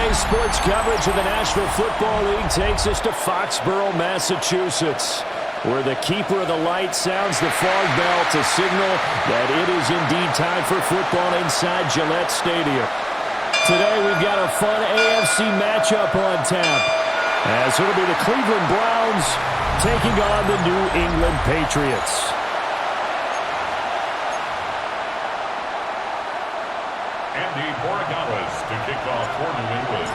Today's sports coverage of the National Football League takes us to Foxborough, Massachusetts, where the keeper of the light sounds the fog bell to signal that it is indeed time for football inside Gillette Stadium. Today we've got a fun AFC matchup on tap, as it'll be the Cleveland Browns taking on the New England Patriots. To kick off for New England.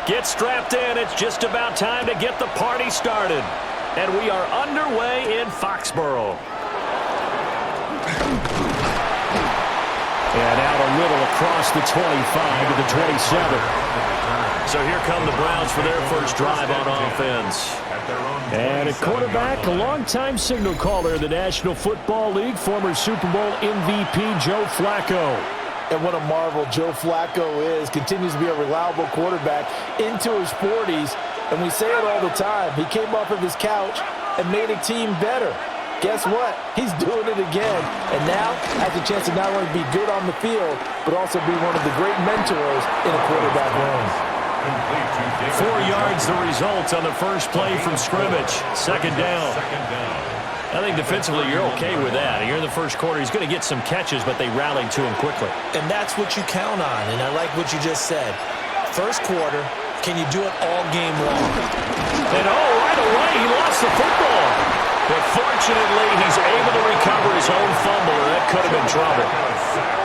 Get strapped in. It's just about time to get the party started. And we are underway in Foxborough. And out a little across the 25 to the 27. So here come the Browns for their first drive on offense. And at quarterback, a longtime signal caller in the National Football League, former Super Bowl MVP Joe Flacco. And what a marvel Joe Flacco is. Continues to be a reliable quarterback into his 40s. And we say it all the time. He came off of his couch and made a team better. Guess what? He's doing it again. And now has a chance to not only be good on the field, but also be one of the great mentors in a quarterback room. 4 yards the result on the first play from scrimmage. Second down. I think defensively you're okay with that. You're in the first quarter. He's going to get some catches, but they rallied to him quickly. And that's what you count on, and I like what you just said. First quarter, can you do it all game long? And right away he lost the football. But fortunately he's able to recover his own fumble, or that could have been trouble.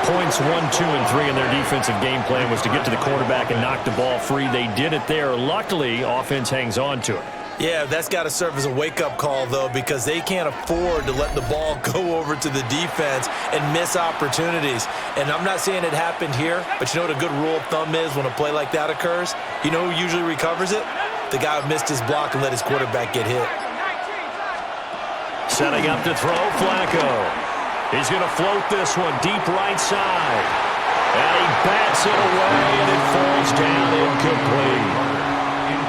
Points 1, 2, and 3 in their defensive game plan was to get to the quarterback and knock the ball free. They did it there. Luckily, offense hangs on to it. Yeah, that's got to serve as a wake-up call, though, because they can't afford to let the ball go over to the defense and miss opportunities. And I'm not saying it happened here, but you know what a good rule of thumb is when a play like that occurs? You know who usually recovers it? The guy who missed his block and let his quarterback get hit. Setting up to throw, Flacco. He's going to float this one deep right side. And he bats it away, and it falls down incomplete.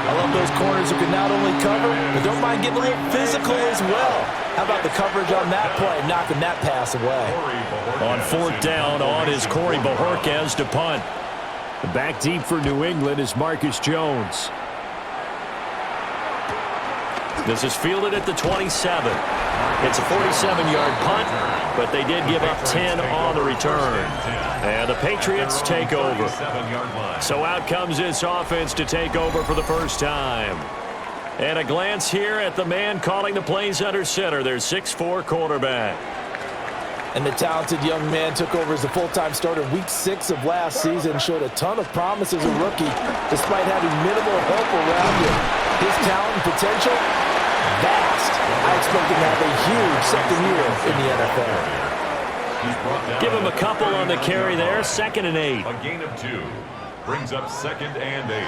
I love those corners who can not only cover, but don't mind getting a little physical as well. How about the coverage on that play, knocking that pass away? On fourth down, on is Corey Bojorquez to punt. The back deep for New England is Marcus Jones. This is fielded at the 27. It's a 47-yard punt, but they did give up 10 on the return. And the Patriots take over. So out comes this offense to take over for the first time. And a glance here at the man calling the plays under center, their 6'4" quarterback. And the talented young man took over as the full-time starter week 6 of last season, showed a ton of promise as a rookie, despite having minimal help around him. His talent and potential, vast. I expect him to have a huge second year in the NFL. Give him a couple on the carry there, 2nd and 8. A gain of 2 brings up 2nd and 8.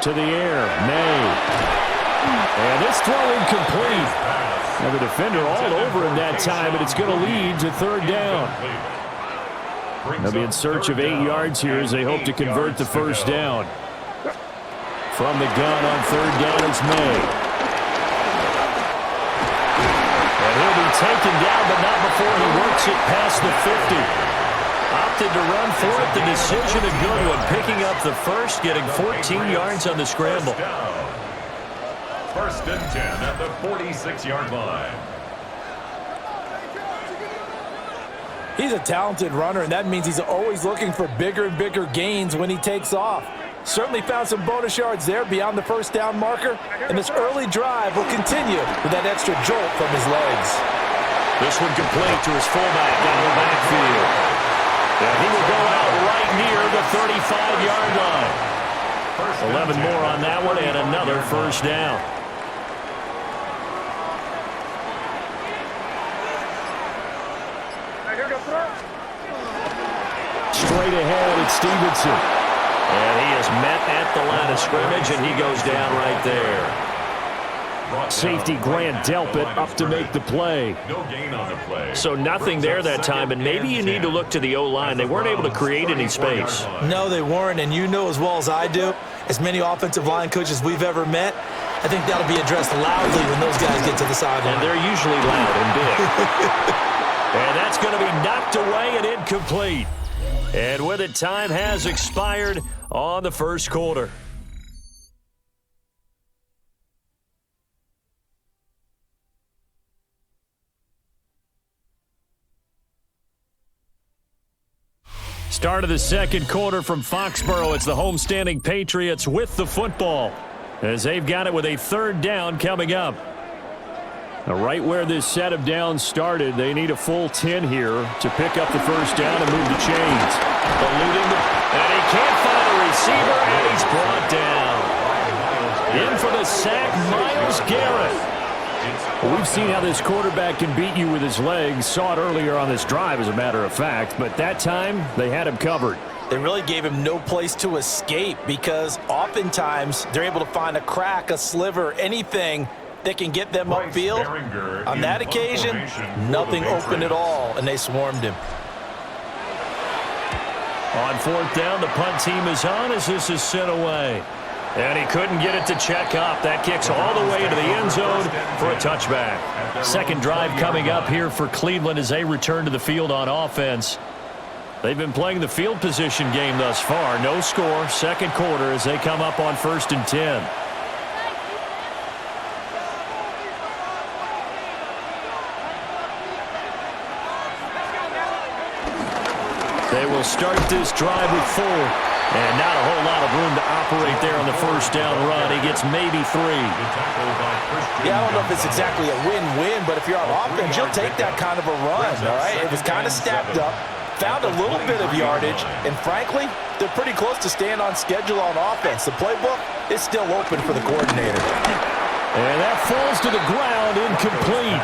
To the air, May. And it's throw incomplete. Now the defender all over him that time, and it's going to lead to 3rd down. They'll be in search of 8 yards here as they hope to convert the first down. From the gun on 3rd down, it's May. And he'll be taken down, but not before he works it past the 50. Opted to run for it. The decision, a good one. Picking up the first, getting 14 yards on the scramble. 1st and 10 at the 46-yard line. He's a talented runner, and that means he's always looking for bigger and bigger gains when he takes off. Certainly found some bonus yards there beyond the first down marker, and this early drive will continue with that extra jolt from his legs. This one complete to his fullback down the backfield. And he will go out right near the 35-yard line. 11 more on that one, and another first down. Straight ahead, it's Stevenson. And he is met at the line of scrimmage, and he goes down right there. Safety Grant Delpit up to make the play. No gain on the play. So nothing there that time, and maybe you need to look to the O-line. They weren't able to create any space. No, they weren't, and you know as well as I do, as many offensive line coaches we've ever met, I think that'll be addressed loudly when those guys get to the sideline. And they're usually loud and big. And that that's going to be knocked away and incomplete. And with it, time has expired on the first quarter. Start of the second quarter from Foxborough. It's the homestanding Patriots with the football, as they've got it with a third down coming up. Now, right where this set of downs started, they need a full 10 here to pick up the first down and move the chains. Eluding and he can't find a receiver, and he's brought down. In for the sack, Myles Garrett. Well, we've seen how this quarterback can beat you with his legs. Saw it earlier on this drive, as a matter of fact. But that time, they had him covered. They really gave him no place to escape because oftentimes they're able to find a crack, a sliver, anything that can get them upfield. On that occasion, nothing open at all, and they swarmed him. On fourth down, the punt team is on as this is sent away. And he couldn't get it to check up. That kicks all the way into the end zone for a touchback. Second drive coming up here for Cleveland as they return to the field on offense. They've been playing the field position game thus far. No score, second quarter as they come up on 1st and 10. They will start this drive with 4. And not a whole lot of room to operate there on the first down run. He gets maybe 3. Yeah, I don't know if it's exactly a win-win, but if you're on offense, you'll take that kind of a run, all right? It was kind of stacked up, found a little bit of yardage, and frankly, they're pretty close to staying on schedule on offense. The playbook is still open for the coordinator. And that falls to the ground, incomplete.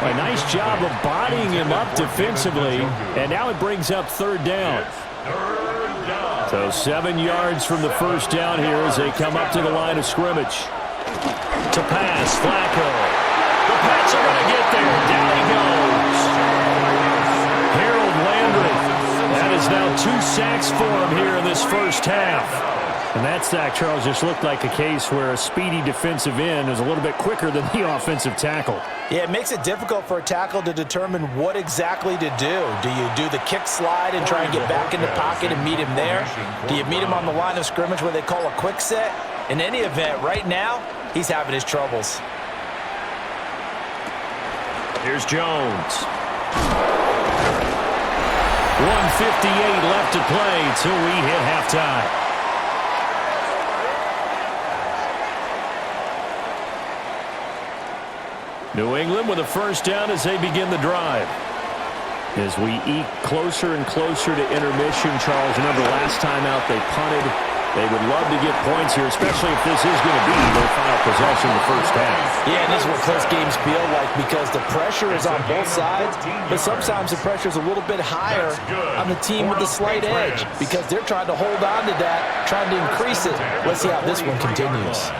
A nice job of bodying him up defensively, and now it brings up third down. So 7 yards from the first down here as they come up to the line of scrimmage. To pass, Flacco. The Pats are going to get there. Down he goes. Harold Landry. That is now 2 sacks for him here in this first half. And that sack, Charles, just looked like a case where a speedy defensive end is a little bit quicker than the offensive tackle. Yeah, it makes it difficult for a tackle to determine what exactly to do. Do you do the kick slide and try and get back in the pocket and meet him there? Do you meet him on the line of scrimmage where they call a quick set? In any event, right now, he's having his troubles. Here's Jones. 1:58 left to play till we hit halftime. New England with a first down as they begin the drive. As we eke closer and closer to intermission, Charles, remember last time out they punted. They would love to get points here, especially if this is going to be their final possession in the first half. Yeah, and this is what close games feel like because the pressure is on both sides, but sometimes the pressure is a little bit higher on the team with the slight edge because they're trying to hold on to that, trying to increase it. Let's see how this one continues.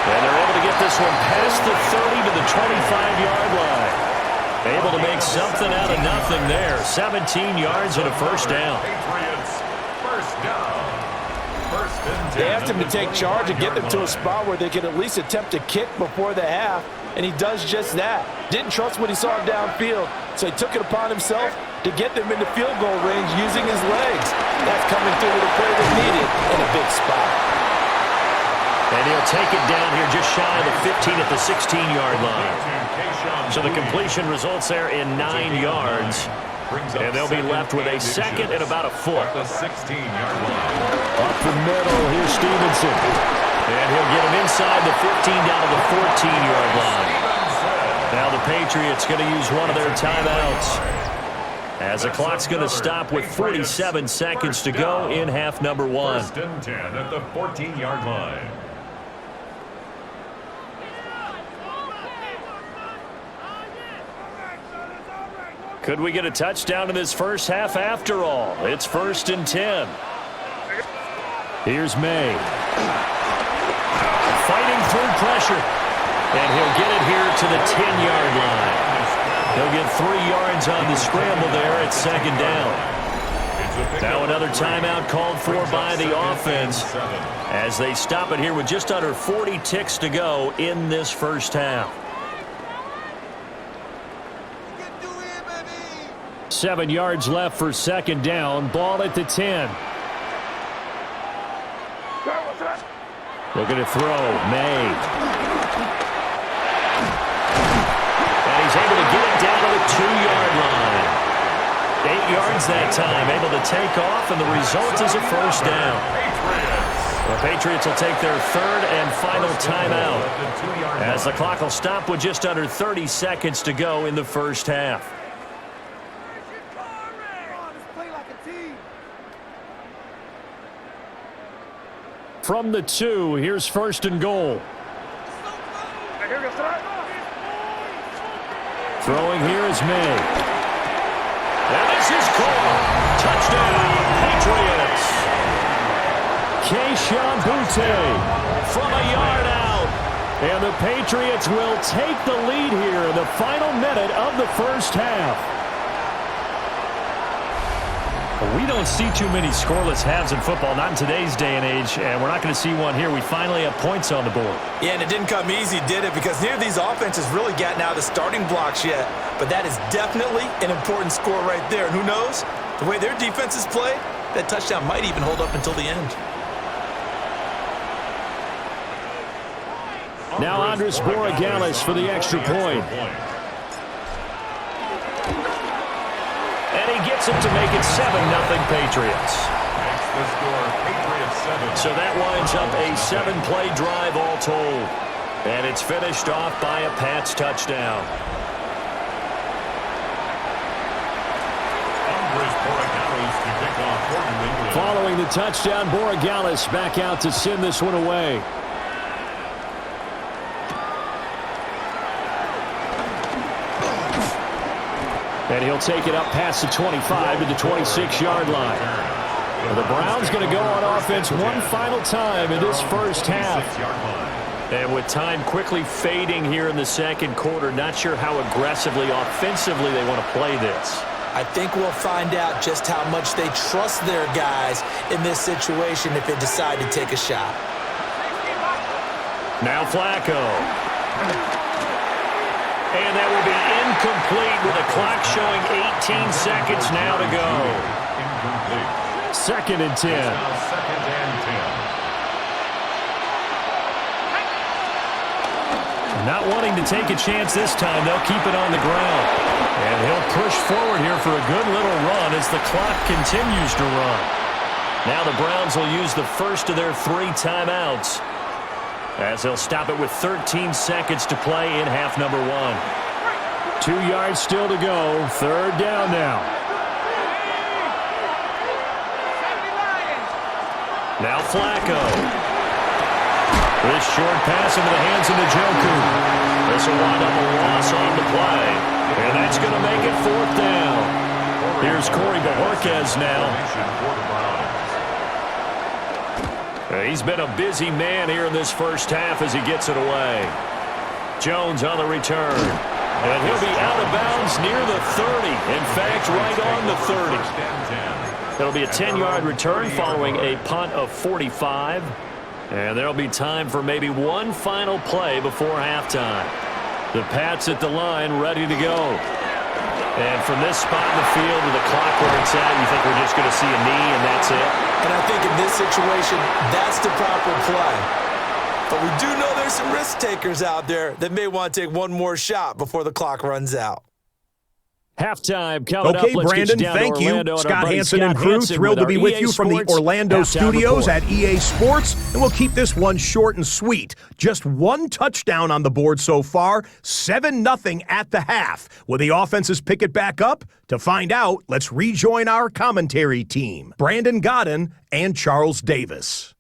And they're able to get this one past the 30 to the 25-yard line. Able to make something out of nothing there. 17 yards and a first down. They asked him to take charge and get them to a spot where they could at least attempt to kick before the half, and he does just that. Didn't trust what he saw downfield, so he took it upon himself to get them into field goal range using his legs. That's coming through with a play they needed in a big spot. And he'll take it down here just shy of the 15 at the 16-yard line. So the completion results there in 9 yards. And they'll be left with a second and about a foot. The 16-yard line. Up the middle, here's Stevenson. And he'll get him inside the 15 down to the 14-yard line. Now the Patriots going to use one of their timeouts, as the clock's going to stop with 47 seconds to go in half number 1. 1st and 10 at the 14-yard line. Could we get a touchdown in this first half after all? It's 1st and 10. Here's May. Fighting through pressure. And he'll get it here to the 10-yard line. He'll get 3 yards on the scramble there at 2nd down. Now another timeout called for by the offense as they stop it here with just under 40 ticks to go in this first half. 7 yards left for second down. Ball at the 10. Looking to throw. May. And he's able to get it down to the 2-yard line. 8 yards that time. Able to take off, and the result is a first down. The Patriots will take their third and final timeout as the clock will stop with just under 30 seconds to go in the first half. From the 2, here's first and goal. Throwing here is May. And this is Skol. Touchdown, Patriots. Keyshawn Boutte from a yard out. And the Patriots will take the lead here in the final minute of the first half. We don't see too many scoreless halves in football, not in today's day and age, and we're not going to see one here. We finally have points on the board. Yeah, and it didn't come easy, did it? Because neither of these offenses really gotten out of the starting blocks yet. But that is definitely an important score right there. And who knows? The way their defenses play, that touchdown might even hold up until the end. Now Andres Borregales for the extra point. And he gets it to make it 7-0 Patriots. Makes the score Patriots 7. So that winds up a 7-play drive all told. And it's finished off by a Pats touchdown. Andres Borregales to kick off for New England. Following the touchdown, Borregales back out to send this one away. And he'll take it up past the 25 to the 26-yard line. The Browns going to go on offense one final time in this first half. And with time quickly fading here in the second quarter, not sure how aggressively, offensively they want to play this. I think we'll find out just how much they trust their guys in this situation if they decide to take a shot. Now Flacco. And that will be incomplete with the clock showing 18 seconds now to go. Incomplete. Second and 10. Second and 10. Not wanting to take a chance this time, they'll keep it on the ground. And he'll push forward here for a good little run as the clock continues to run. Now the Browns will use the first of their 3 timeouts, as they'll stop it with 13 seconds to play in half number 1. 2 yards still to go. Third down now. Now Flacco. This short pass into the hands of Njoku. This will wind up a loss on the play. And that's going to make it 4th down. Here's Corey Bojorquez now. He's been a busy man here in this first half as he gets it away. Jones on the return. And he'll be out of bounds near the 30. In fact, right on the 30. It'll be a 10-yard return following a punt of 45. And there'll be time for maybe one final play before halftime. The Pats at the line ready to go. And from this spot in the field with the clock where it's at, you think we're just going to see a knee and that's it? And I think in this situation, that's the proper play. But we do know there's some risk takers out there that may want to take one more shot before the clock runs out. Halftime coming up. Okay, Brandon, thank you. Scott Hanson and crew, thrilled to be with you from the Orlando studios at EA Sports. And we'll keep this one short and sweet. Just one touchdown on the board so far, 7-0 at the half. Will the offenses pick it back up? To find out, let's rejoin our commentary team, Brandon Godden and Charles Davis.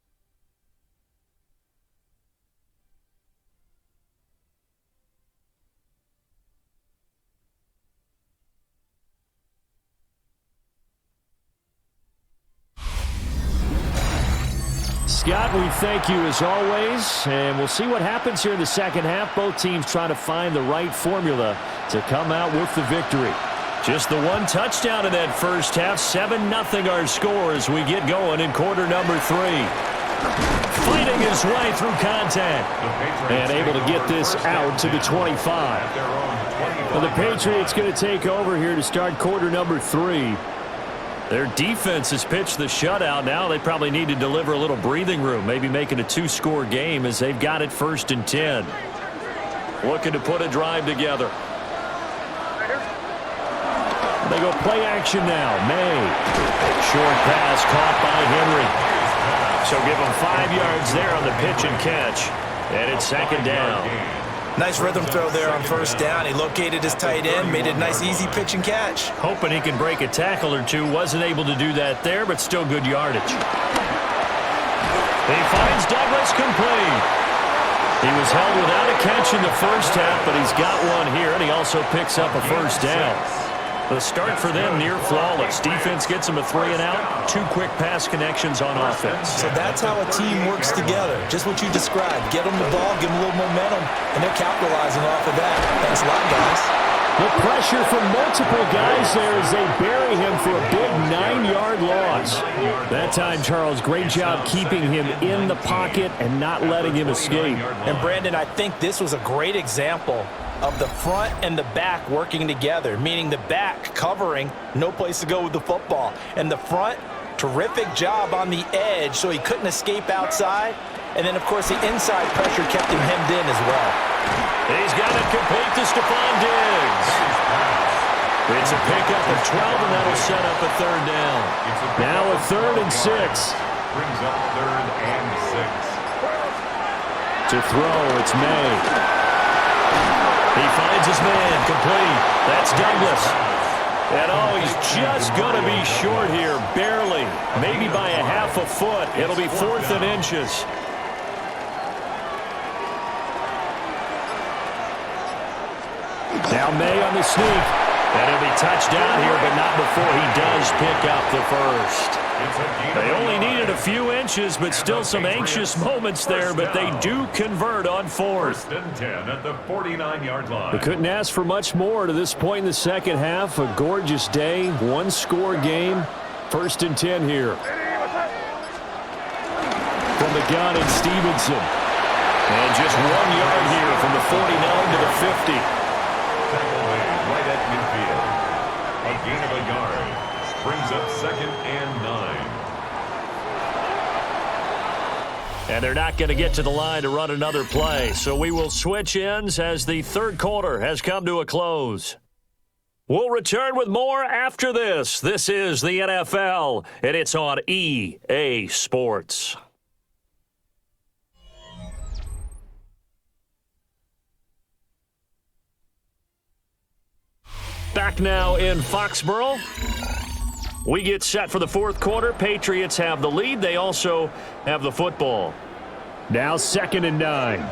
Scott, we thank you as always, and we'll see what happens here in the second half. Both teams trying to find the right formula to come out with the victory. Just the one touchdown in that first half. 7-0 our score as we get going in quarter number 3. Fighting his way through contact. And able to get this out to the 25. Well, the Patriots going to take over here to start quarter number 3. Their defense has pitched the shutout. Now they probably need to deliver a little breathing room, maybe make it a 2-score game as they've got it 1st and 10. Looking to put a drive together. They go play action now. May. Short pass caught by Henry. So give him 5 yards there on the pitch and catch. And it's 2nd down. Nice rhythm throw there on 1st down. He located his tight end, made it a nice easy pitch and catch. Hoping he can break a tackle or two. Wasn't able to do that there, but still good yardage. He finds Douglas complete. He was held without a catch in the first half, but he's got one here, and he also picks up a 1st down. The start for them near flawless. Defense gets them a 3-and-out. 2 quick pass connections on offense. So that's how a team works together. Just what you described. Get them the ball, give them a little momentum, and they're capitalizing off of that. Thanks a lot, guys. The pressure from multiple guys there as they bury him for a big 9-yard loss. That time, Charles, great job keeping him in the pocket and not letting him escape. And, Brandon, I think this was a great example of the front and the back working together, meaning the back covering, no place to go with the football. And the front, terrific job on the edge so he couldn't escape outside. And then, of course, the inside pressure kept him hemmed in as well. He's got it complete to Stephon Diggs. It's a pickup of 12, and that'll set up a 3rd down. Now a 3rd and 6. Brings up 3rd and 6. To throw, it's May. He finds his man, complete. That's Douglas. And oh, he's just going to be short here, barely. Maybe by a half a foot. It'll be 4th and inches. Now May on the sneak. And he'll be touched down here, but not before he does pick up the 1st. They only needed a few inches, but still some anxious moments there, but they do convert on 4th. 1st and 10 at the 49-yard line. We couldn't ask for much more to this point in the second half. A gorgeous day, 1-score game. 1st and 10 here. From the gun, it's Stevenson. And just 1 yard here from the 49 to the 50. Tackle made right at midfield. A gain of a yard. Brings up 2nd and 9. And they're not going to get to the line to run another play. So we will switch ends as the 3rd quarter has come to a close. We'll return with more after this. This is the NFL, and it's on EA Sports. Back now in Foxborough. We get set for the 4th quarter. Patriots have the lead. They also have the football. Now 2nd and 9. Now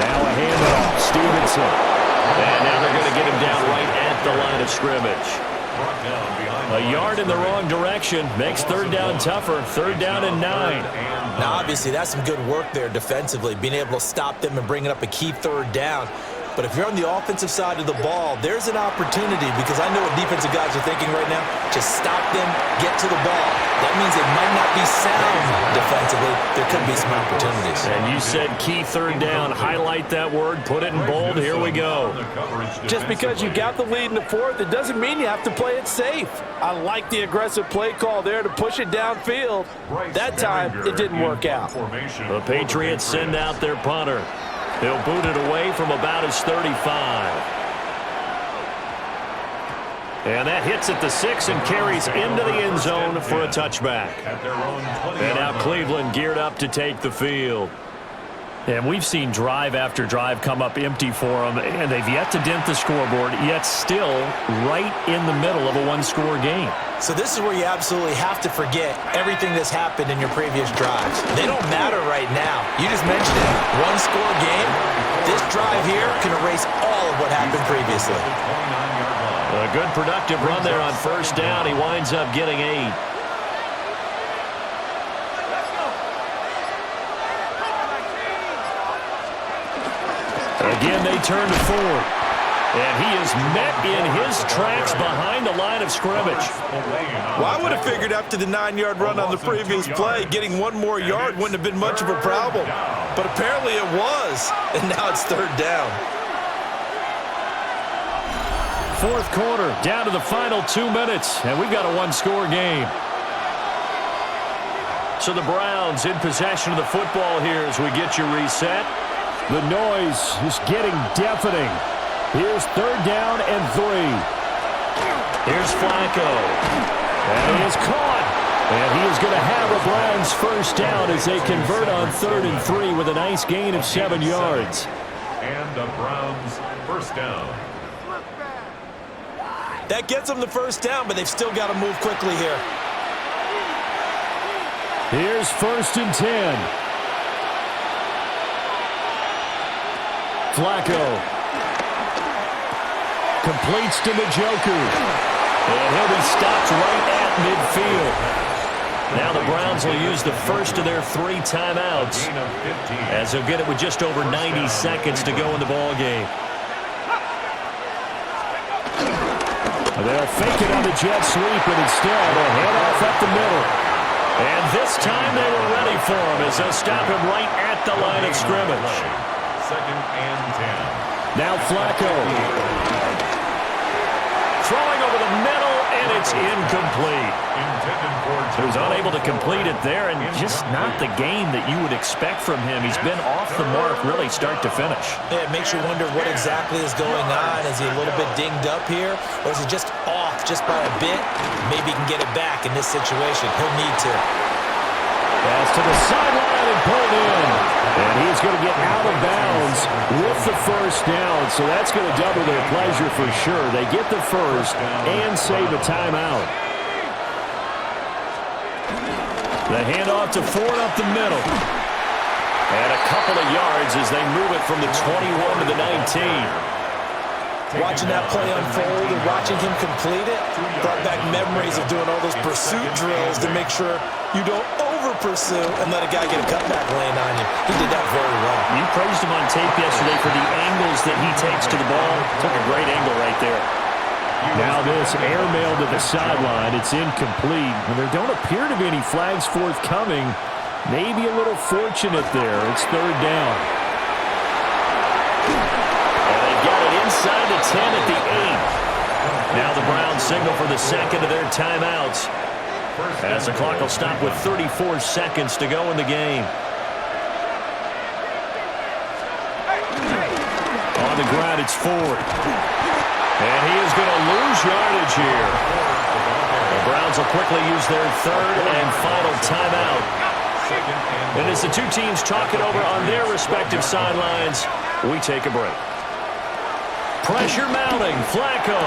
a handoff. Stevenson. And now they're going to get him down right at the line of scrimmage. A yard in the wrong direction makes 3rd down tougher. 3rd down and 9. Now, obviously, that's some good work there defensively, being able to stop them and bringing up a key 3rd down. But if you're on the offensive side of the ball, there's an opportunity, because I know what defensive guys are thinking right now. Just stop them, get to the ball. That means they might not be sound defensively. There could be some opportunities. And you said key 3rd down. Highlight that word. Put it in bold. Here we go. Just because you got the lead in the 4th, it doesn't mean you have to play it safe. I like the aggressive play call there to push it downfield. That time, it didn't work out. The Patriots send out their punter. He'll boot it away from about his 35. And that hits at the 6 and carries into the end zone for a touchback. And now Cleveland geared up to take the field. And we've seen drive after drive come up empty for them, and they've yet to dent the scoreboard, yet still right in the middle of a 1-score game. So this is where you absolutely have to forget everything that's happened in your previous drives. They don't matter right now. You just mentioned it. 1-score game. This drive here can erase all of what happened previously. A good productive run there on 1st down. He winds up getting 8. Again, they turn to Ford. And he is met in his tracks behind the line of scrimmage. Well, I would have figured after the 9-yard run on the previous play, getting one more yard wouldn't have been much of a problem. But apparently it was, and now it's third down. Fourth quarter, down to the final 2 minutes, and we've got a one-score game. So the Browns in possession of the football here as we get you reset. The noise is getting deafening. Here's third down and 3. Here's Flacco. And he is caught. And he is going to have a Browns first down as they convert on 3rd and 3 with a nice gain of 7 yards. And the Browns first down. That gets them the first down, but they've still got to move quickly here. Here's 1st and 10. Flacco. Completes to Njoku. And he'll be stopped right at midfield. Now the Browns will use the first of their 3 timeouts as they'll get it with just over 90 seconds to go in the ball game. They'll fake it on the jet sweep, and instead a handoff up the middle. And this time they were ready for him as they'll stop him right at the line of scrimmage. 2nd and 10. Now Flacco. Throwing over the middle, and it's incomplete. He was unable to complete it there, and just not the game that you would expect from him. He's been off the mark really start to finish. Yeah, it makes you wonder what exactly is going on. Is he a little bit dinged up here, or is he just off just by a bit? Maybe he can get it back in this situation. He'll need to. Pass to the sideline and pulled in. And he's going to get out of bounds with the first down. So that's going to double their pleasure for sure. They get the first and save a timeout. The handoff to Ford up the middle. And a couple of yards as they move it from the 21 to the 19. Watching that play unfold and watching him complete it brought back memories of doing all those pursuit drills to make sure you don't over-pursue and let a guy get a cutback lane on you. He did that very well. You praised him on tape yesterday for the angles that he takes to the ball. Took a great angle right there. Now this airmail to the sideline. It's incomplete. And there don't appear to be any flags forthcoming. Maybe a little fortunate there. It's third down. Inside the 10 at the 8. Now the Browns signal for the second of their timeouts as the clock will stop with 34 seconds to go in the game. On the ground, it's Ford. And he is going to lose yardage here. The Browns will quickly use their third and final timeout. And as the two teams talk it over on their respective sidelines, we take a break. Pressure mounting. Flacco.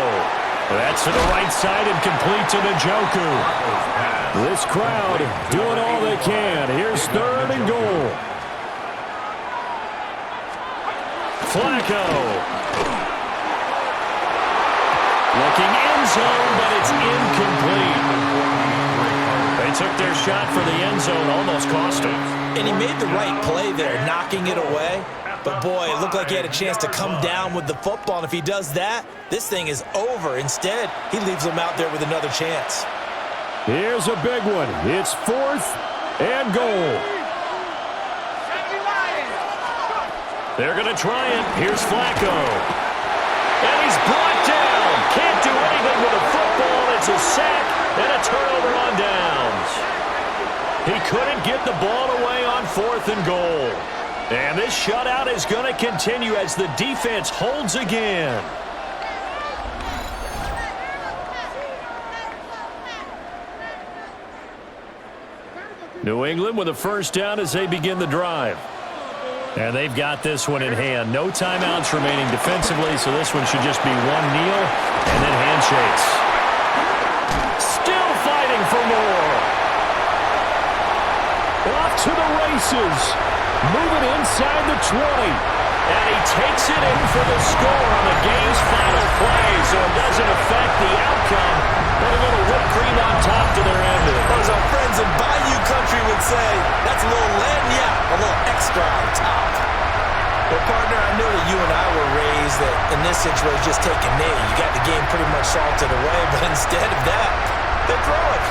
That's to the right side and complete to Njoku. This crowd doing all they can. Here's 3rd and goal. Flacco. Looking end zone, but it's incomplete. They took their shot for the end zone, almost cost him. And he made the right play there, knocking it away. But, boy, it looked like he had a chance to come down with the football. And if he does that, this thing is over. Instead, he leaves him out there with another chance. Here's a big one. It's 4th and goal. They're going to try it. Here's Flacco. And he's brought down. Can't do anything with the football. It's a sack and a turnover on downs. He couldn't get the ball away on 4th and goal. And this shutout is going to continue as the defense holds again. New England with a first down as they begin the drive. And they've got this one in hand. No timeouts remaining defensively, so this one should just be one kneel and then handshakes. Still fighting for more. Off to the races. Moving inside the 20. And he takes it in for the score on the game's final play, so it doesn't affect the outcome, but a little whipped cream on top to their ending. As our friends in Bayou Country would say, that's a little lagniappe, a little extra on top. Well, partner, I know that you and I were raised that in this situation, just take a knee. You got the game pretty much salted away, but instead of that, they're throwing.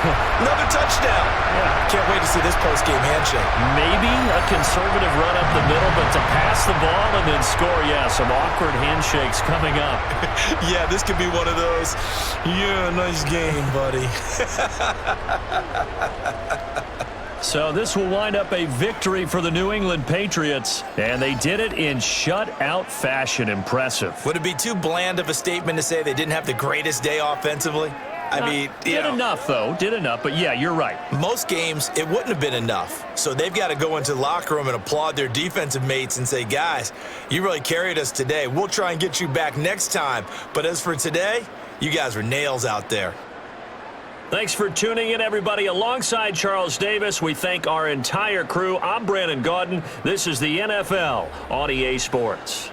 Another touchdown. Yeah. Can't wait to see this post-game handshake. Maybe a conservative run up the middle, but to pass the ball and then score, yeah, some awkward handshakes coming up. Yeah, this could be one of those, yeah, nice game, buddy. So this will wind up a victory for the New England Patriots, and they did it in shutout fashion. Impressive. Would it be too bland of a statement to say they didn't have the greatest day offensively? I mean, did enough, though. Did enough, but yeah, you're right. Most games, it wouldn't have been enough. So they've got to go into the locker room and applaud their defensive mates and say, guys, you really carried us today. We'll try and get you back next time. But as for today, you guys were nails out there. Thanks for tuning in, everybody. Alongside Charles Davis, we thank our entire crew. I'm Brandon Gaudin. This is the NFL on EA Sports.